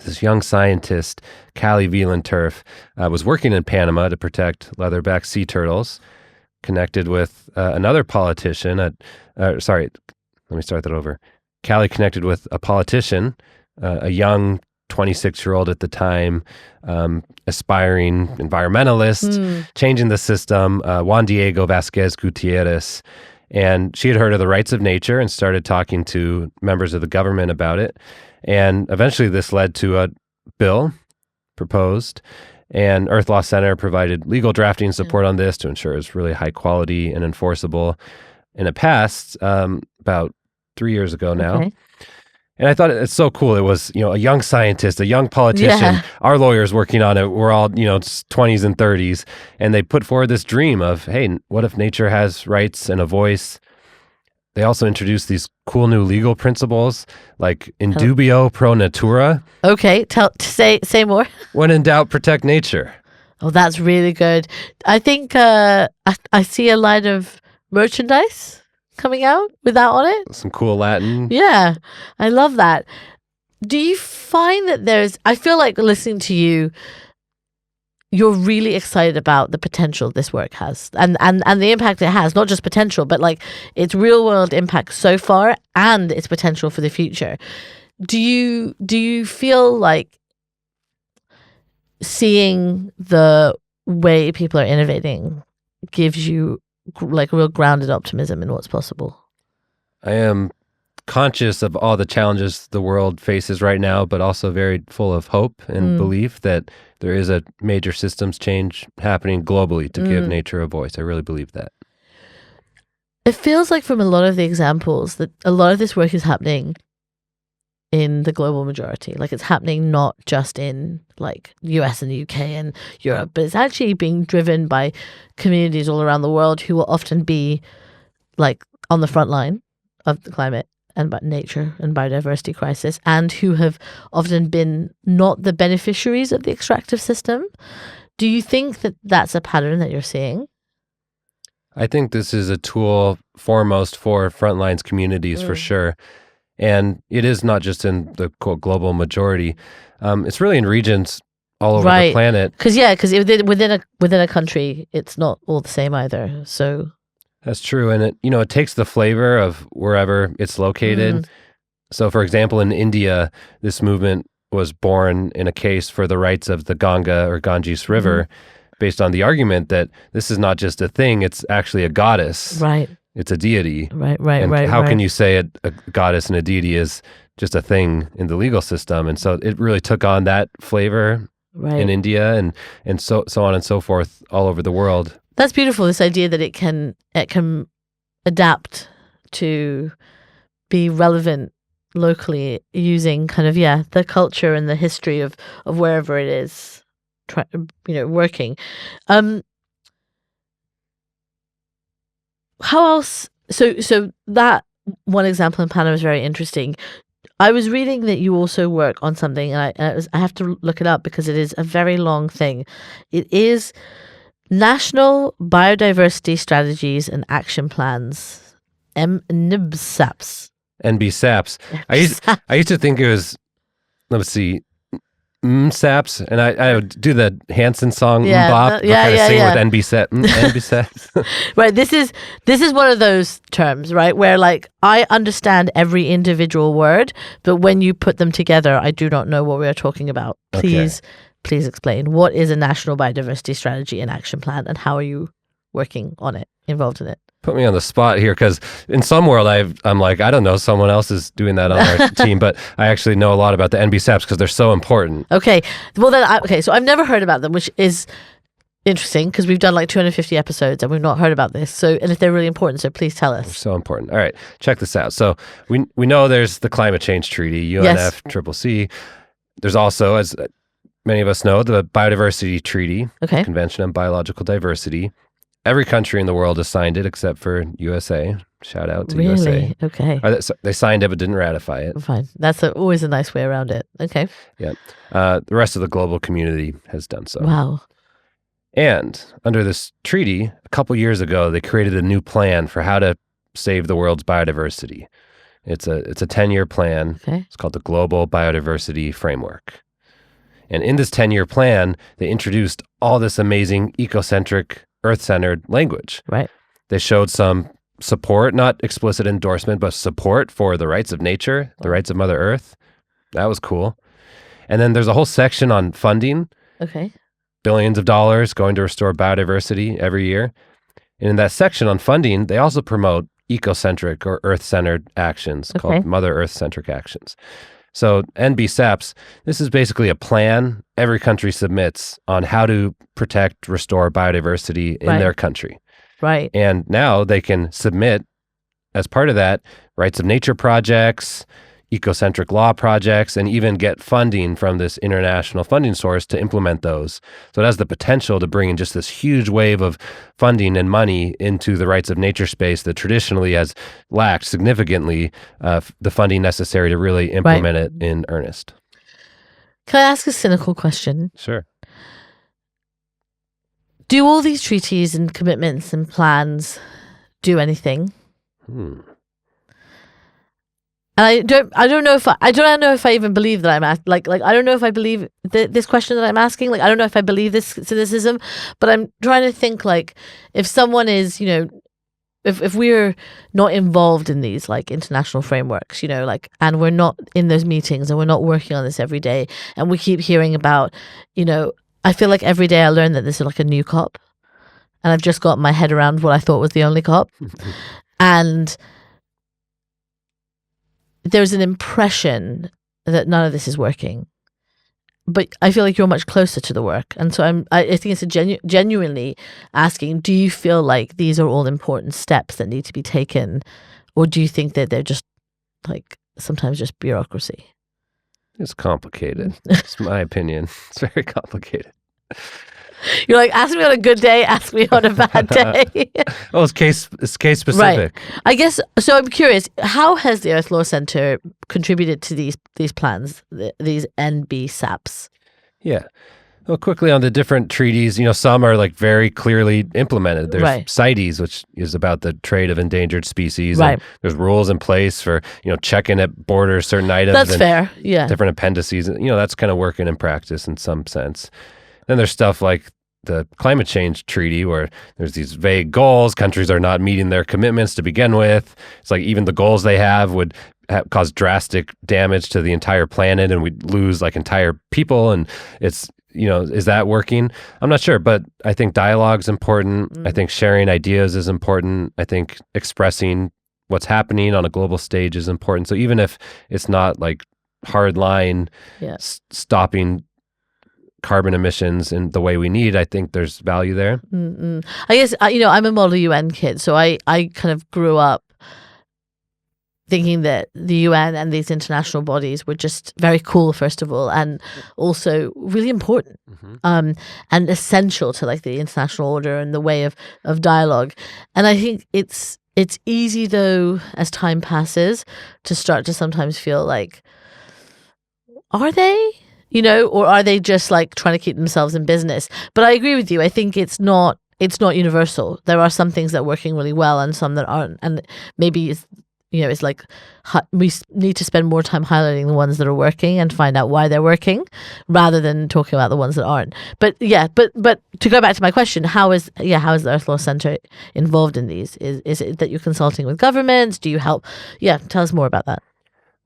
This young scientist, Callie Wielenturf, was working in Panama to protect leatherback sea turtles, connected with another politician. Let me start that over. Callie connected with a politician, a young 26-year-old at the time, aspiring environmentalist, changing the system, Juan Diego Vasquez Gutierrez. And she had heard of the rights of nature and started talking to members of the government about it. And eventually this led to a bill proposed, and Earth Law Center provided legal drafting support on this to ensure it's really high quality and enforceable. And it passed about 3 years ago now. Okay. And I thought it's so cool. It was, a young scientist, a young politician. Yeah. Our lawyers working on it were all, 20s and 30s. And they put forward this dream of, hey, what if nature has rights and a voice? They also introduced these cool new legal principles like in dubio pro natura. Okay, say more. When in doubt, protect nature. Oh, that's really good. I think I see a line of merchandise coming out with that on it. Some cool Latin. Yeah, I love that. Do you find that I feel like listening to you, you're really excited about the potential this work has and the impact it has, not just potential, but like its real world impact so far and its potential for the future. Do you feel like seeing the way people are innovating gives you like real grounded optimism in what's possible? I am conscious of all the challenges the world faces right now, but also very full of hope and belief that there is a major systems change happening globally to give nature a voice. I really believe that. It feels like from a lot of the examples that a lot of this work is happening in the global majority. Like it's happening not just in like US and the UK and Europe, but it's actually being driven by communities all around the world who will often be like on the front line of the climate and nature and biodiversity crisis, and who have often been not the beneficiaries of the extractive system. Do you think that that's a pattern that you're seeing? I think this is a tool foremost for frontlines communities for sure. And it is not just in the quote global majority. It's really in regions all over the planet. Because within a country, it's not all the same either. So that's true. And it takes the flavor of wherever it's located. So for example, in India, this movement was born in a case for the rights of the Ganga or Ganges River, based on the argument that this is not just a thing, it's actually a goddess. Right. It's a deity. Right. How can you say a goddess and a deity is just a thing in the legal system? And so it really took on that flavor in India and so on and so forth all over the world. That's beautiful, this idea that it can adapt to be relevant locally using kind of, the culture and the history of wherever it is working. How else? So that one example in Panama is very interesting. I was reading that you also work on something, and I have to look it up because it is a very long thing. It is National Biodiversity Strategies and Action Plans, NBSAPs. NBSAPs. I used to think it was, let's see, saps, and I would do the Hanson song, bop, sing with NBSAPs. Right. This is one of those terms, right, where like I understand every individual word, but when you put them together, I do not know what we are talking about. Please explain. What is a National Biodiversity Strategy and Action Plan, and how are you working on it, involved in it? Put me on the spot here, because in some world I'm like, I don't know, someone else is doing that on our team, but I actually know a lot about the NBSAPs because they're so important. Okay. Well then, so I've never heard about them, which is interesting because we've done like 250 episodes and we've not heard about this. So, and if they're really important, so please tell us. They're so important. All right, check this out. So we know there's the Climate Change Treaty, UNFCCC. There's also, as many of us know, the Biodiversity Treaty, Convention on Biological Diversity. Every country in the world has signed it except for USA. Shout out to USA. Okay. They signed it but didn't ratify it. Fine. That's always a nice way around it. Okay. Yeah. The rest of the global community has done so. Wow. And under this treaty, a couple years ago, they created a new plan for how to save the world's biodiversity. It's a 10-year plan. Okay. It's called the Global Biodiversity Framework. And in this 10-year plan, they introduced all this amazing ecocentric, earth-centered language. Right. They showed some support, not explicit endorsement, but support for the rights of nature, the rights of Mother Earth. That was cool. And then there's a whole section on funding. Okay. Billions of dollars going to restore biodiversity every year. And in that section on funding, they also promote ecocentric or earth-centered actions called Mother Earth-centric actions. So NBSAPs, this is basically a plan every country submits on how to protect, restore biodiversity in their country. Right. And now they can submit, as part of that, rights of nature projects, ecocentric law projects and even get funding from this international funding source to implement those. So it has the potential to bring in just this huge wave of funding and money into the rights of nature space that traditionally has lacked significantly the funding necessary to really implement it in earnest. Can I ask a cynical question? Sure. Do all these treaties and commitments and plans do anything? And I don't know if I even believe that I'm like I don't know if I believe this question that I'm asking. Like I don't know if I believe this cynicism, but I'm trying to think like if someone is, you know, if we're not involved in these like international frameworks, you know, like, and we're not in those meetings and we're not working on this every day, and we keep hearing about, you know, I feel like every day I learn that this is like a new COP, and I've just got my head around what I thought was the only COP, and there's an impression that none of this is working, but I feel like you're much closer to the work, and so I think it's a genuinely asking: do you feel like these are all important steps that need to be taken, or do you think that they're just like sometimes just bureaucracy? It's complicated. It's my opinion. It's very complicated. You're like, ask me on a good day, ask me on a bad day. Well, it's case specific. Right. I guess, so I'm curious, how has the Earth Law Center contributed to these plans, these NB SAPs? Yeah. Well, quickly on the different treaties, you know, some are like very clearly implemented. There's CITES, which is about the trade of endangered species. Right. And there's rules in place for, you know, checking at borders certain items. That's fair. Yeah. Different appendices. You know, that's kind of working in practice in some sense. Then there's stuff like the climate change treaty where there's these vague goals. Countries are not meeting their commitments to begin with. It's like even the goals they have would cause drastic damage to the entire planet, and we'd lose like entire people. And it's, you know, is that working? I'm not sure, but I think dialogue's important. I think sharing ideas is important. I think expressing what's happening on a global stage is important. So even if it's not like hard line stopping carbon emissions in the way we need, I think there's value there. I guess, you know, I'm a model UN kid, so I kind of grew up thinking that the UN and these international bodies were just very cool, first of all, and also really important and essential to like the international order and the way of dialogue. And I think it's easy, though, as time passes, to start to sometimes feel like, are they? You know, or are they just like trying to keep themselves in business? But I agree with you. I think it's not universal. There are some things that are working really well and some that aren't. And maybe it's, you know, it's like we need to spend more time highlighting the ones that are working and find out why they're working rather than talking about the ones that aren't. But yeah, but to go back to my question, how is the Earth Law Center involved in these? Is it that you're consulting with governments? Do you help? Yeah, tell us more about that.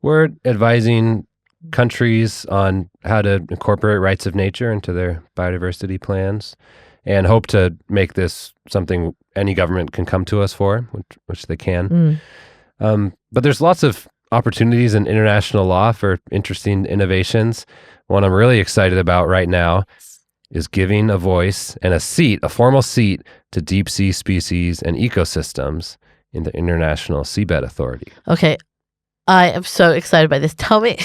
We're advising countries on how to incorporate rights of nature into their biodiversity plans, and hope to make this something any government can come to us for, which they can. But there's lots of opportunities in international law for interesting innovations. One I'm really excited about right now is giving a voice and a formal seat to deep sea species and ecosystems in the International Seabed Authority. Okay. I am so excited by this. Tell me.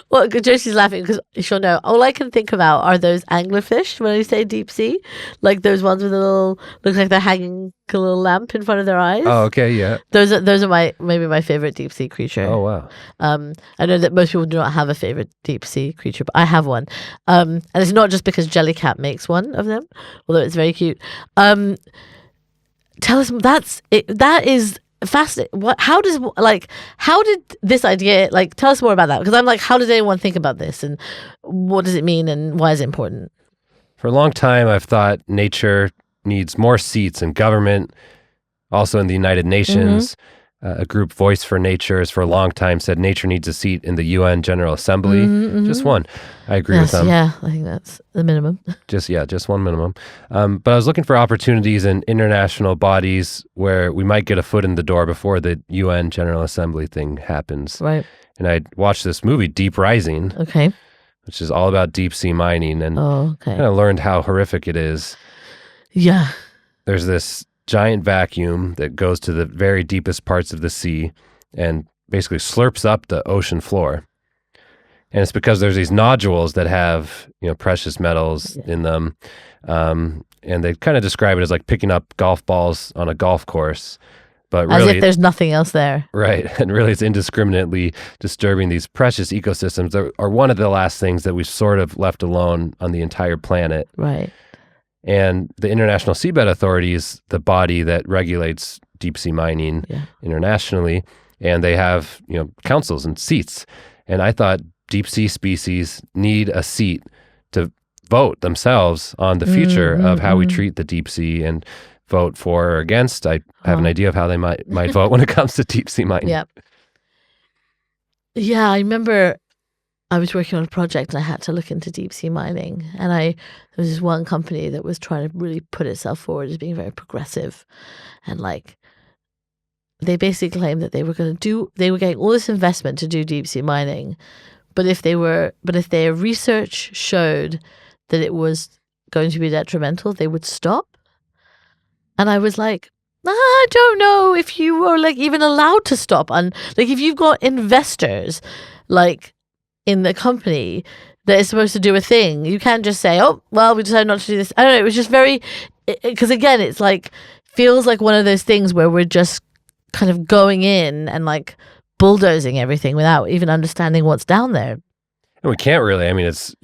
Well, Josie's laughing because she'll know. All I can think about are those anglerfish when I say deep sea, like those ones with a little, look like they're hanging a little lamp in front of their eyes. Oh, okay, yeah. Those are maybe my favorite deep sea creature. Oh, wow. I know that most people do not have a favorite deep sea creature, but I have one. And it's not just because Jellycat makes one of them, although it's very cute. Tell us, that is fascinating. How did this idea, like, tell us more about that, because I'm like, how did anyone think about this, and what does it mean, and why is it important? For a long time, I've thought nature needs more seats in government, also in the United Nations. A group, Voice for Nature, has for a long time said nature needs a seat in the UN General Assembly. Just one. I agree with them. Yeah, I think that's the minimum. Just one minimum. But I was looking for opportunities in international bodies where we might get a foot in the door before the UN General Assembly thing happens. Right. And I watched this movie, Deep Rising, which is all about deep sea mining, and kind of learned how horrific it is. Yeah. There's this giant vacuum that goes to the very deepest parts of the sea, and basically slurps up the ocean floor. And it's because there's these nodules that have, precious metals in them. And they kind of describe it as like picking up golf balls on a golf course. But As really, if there's nothing else there. right. And really, it's indiscriminately disturbing these precious ecosystems that are one of the last things that we've sort of left alone on the entire planet. Right. And the International Seabed Authority is the body that regulates deep sea mining internationally. And they have, councils and seats. And I thought deep sea species need a seat to vote themselves on the future of how we treat the deep sea and vote for or against. I have an idea of how they might vote when it comes to deep sea mining. Yep. Yeah, I remember I was working on a project and I had to look into deep sea mining. And there was this one company that was trying to really put itself forward as being very progressive. And like, they basically claimed that they were getting all this investment to do deep sea mining. But if their research showed that it was going to be detrimental, they would stop. And I was like, I don't know if you are like even allowed to stop. And like, if you've got investors like in the company that is supposed to do a thing, you can't just say, oh, well, we decided not to do this. I don't know. It was just because again, it's like, feels like one of those things where we're just kind of going in and like bulldozing everything without even understanding what's down there. And we can't really. I mean, it's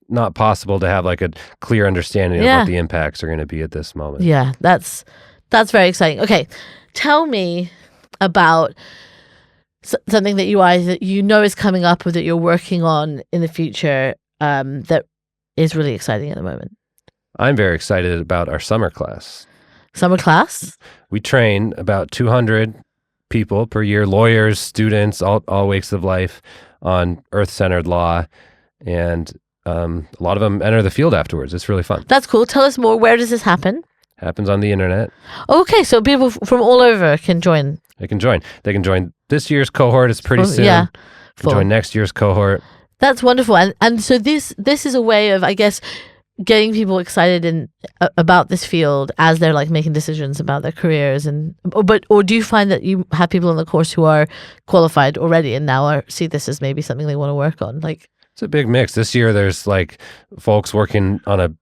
not possible to have like a clear understanding of what the impacts are going to be at this moment. Yeah, that's very exciting. Okay, tell me about something that you know is coming up or that you're working on in the future that is really exciting at the moment. I'm very excited about our summer class. Summer class? We train about 200 people per year, lawyers, students, all walks of life, on earth-centered law, and a lot of them enter the field afterwards. It's really fun. That's cool. Tell us more. Where does this happen? Happens on the internet. Okay, so people from all over can join. They can join. They can join this year's cohort. It's pretty soon. Yeah. Join next year's cohort. That's wonderful. And so this is a way of, I guess, getting people excited about this field as they're like making decisions about their careers. Or do you find that you have people in the course who are qualified already and now see this as maybe something they want to work on? Like, it's a big mix. This year there's like folks working on a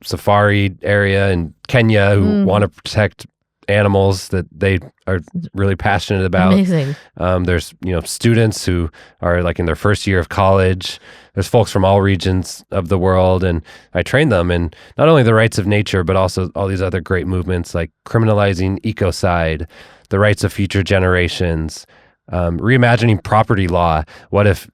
safari area in Kenya who want to protect animals that they are really passionate about. Amazing. There's students who are like in their first year of college. There's folks from all regions of the world, and I train them in not only the rights of nature, but also all these other great movements like criminalizing ecocide, the rights of future generations, reimagining property law. What if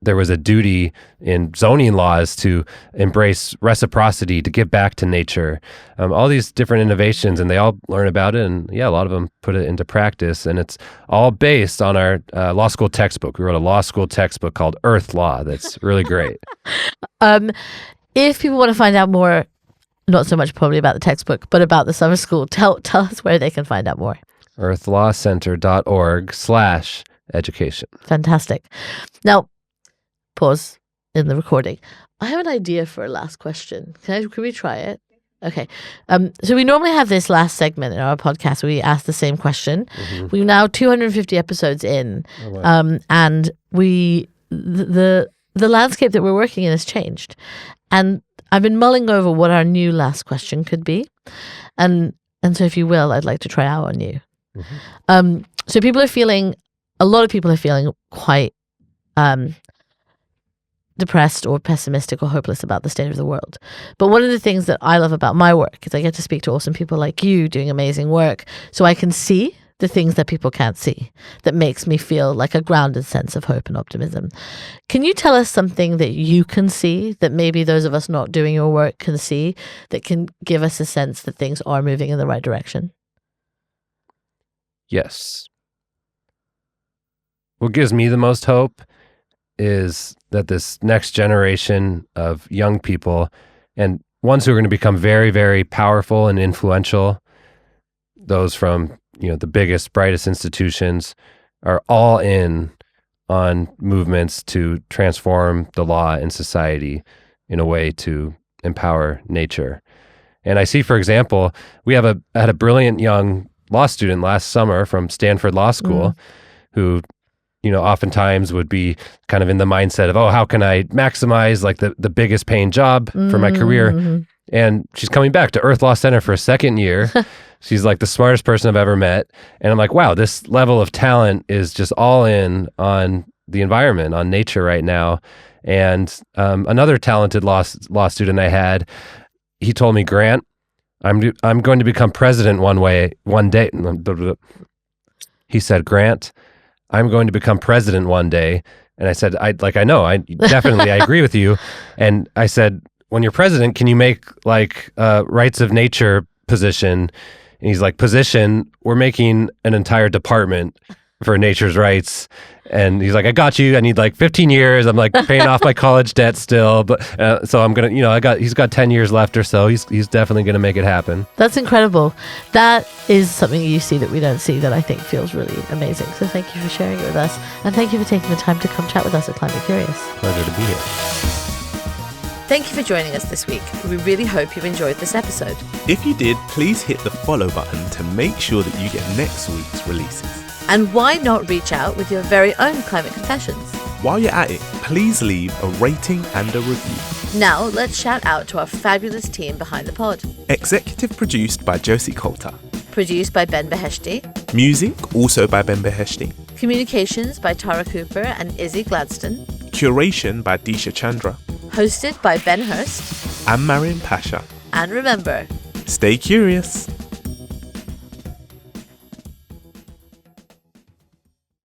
there was a duty in zoning laws to embrace reciprocity, to give back to nature? All these different innovations, and they all learn about it, and a lot of them put it into practice, and it's all based on our law school textbook. We wrote a law school textbook called Earth Law that's really great. If people want to find out more, not so much probably about the textbook, but about the summer school, tell us where they can find out more. earthlawcenter.org/education. Fantastic. Now, pause in the recording. I have an idea for a last question. Can we try it? Okay. So we normally have this last segment in our podcast where we ask the same question. Mm-hmm. We're now 250 episodes in, and the landscape that we're working in has changed. And I've been mulling over what our new last question could be, and so if you will, I'd like to try out on you. Mm-hmm. So a lot of people are feeling quite depressed or pessimistic or hopeless about the state of the world. But one of the things that I love about my work is I get to speak to awesome people like you doing amazing work, so I can see the things that people can't see that makes me feel like a grounded sense of hope and optimism. Can you tell us something that you can see that maybe those of us not doing your work can see that can give us a sense that things are moving in the right direction? Yes. What gives me the most hope is that this next generation of young people, and ones who are going to become very, very powerful and influential, those from the biggest, brightest institutions, are all in on movements to transform the law and society in a way to empower nature. And I see, for example, we had a brilliant young law student last summer from Stanford Law School who oftentimes would be kind of in the mindset of, oh, how can I maximize like the biggest paying job for my career? And she's coming back to Earth Law Center for a second year. She's like the smartest person I've ever met. And I'm like, wow, this level of talent is just all in on the environment, on nature right now. And another talented law student I had, he told me, Grant, I'm going to become president one day. He said, Grant, I'm going to become president one day. And I said, I agree with you. And I said, when you're president, can you make like rights of nature position? And he's like, position, we're making an entire department for nature's rights. And he's like, I got you. I need like 15 years. I'm like paying off my college debt still. But so I'm going to, he's got 10 years left or so. He's definitely going to make it happen. That's incredible. That is something you see that we don't see that I think feels really amazing. So thank you for sharing it with us. And thank you for taking the time to come chat with us at Climate Curious. Pleasure to be here. Thank you for joining us this week. We really hope you enjoyed this episode. If you did, please hit the follow button to make sure that you get next week's releases. And why not reach out with your very own climate confessions? While you're at it, please leave a rating and a review. Now, let's shout out to our fabulous team behind the pod. Executive produced by Josie Colter. Produced by Ben Beheshty. Music also by Ben Beheshty. Communications by Tara Cooper and Izzy Gladstone. Curation by Deesha Chandra. Hosted by Ben Beheshty. And Maryam Pasha. And remember, stay curious.